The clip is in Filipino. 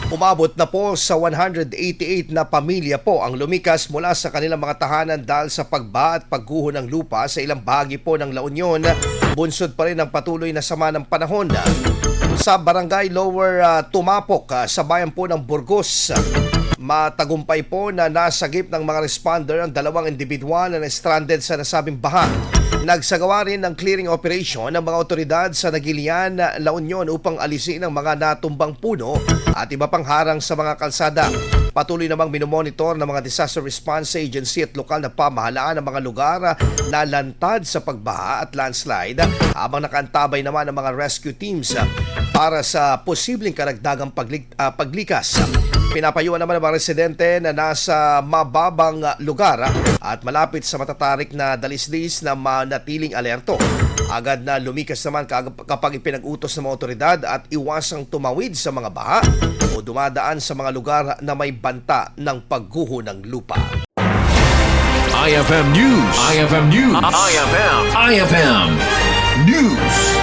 Umabot na po sa 188 na pamilya po ang lumikas mula sa kanilang mga tahanan dahil sa pagba at pagguho ng lupa sa ilang bahagi po ng La Union. Bunsod pa rin ang patuloy na sama ng panahon. Sa Barangay Lower Tumapok sa bayan po ng Burgos, matagumpay po na nasagip ng mga responder ang dalawang individual na stranded sa nasabing baha. Nagsagawa rin ng clearing operation ng mga otoridad sa Nagilian, La Union upang alisin ang mga natumbang puno at iba pang harang sa mga kalsada. Patuloy namang minomonitor ng mga Disaster Response Agency at lokal na pamahalaan ng mga lugar na lantad sa pagbaha at landslide habang nakaantabay naman ng mga rescue teams para sa posibleng karagdagang paglikas. Pinapayuhan naman ng mga residente na nasa mababang lugar at malapit sa matatarik na dalisdis na manatiling alerto. Agad na lumikas naman kapag ipinag-utos ng mga otoridad at iwasang tumawid sa mga baha o dumadaan sa mga lugar na may banta ng pagguho ng lupa. IFM News. IFM News. IFM News.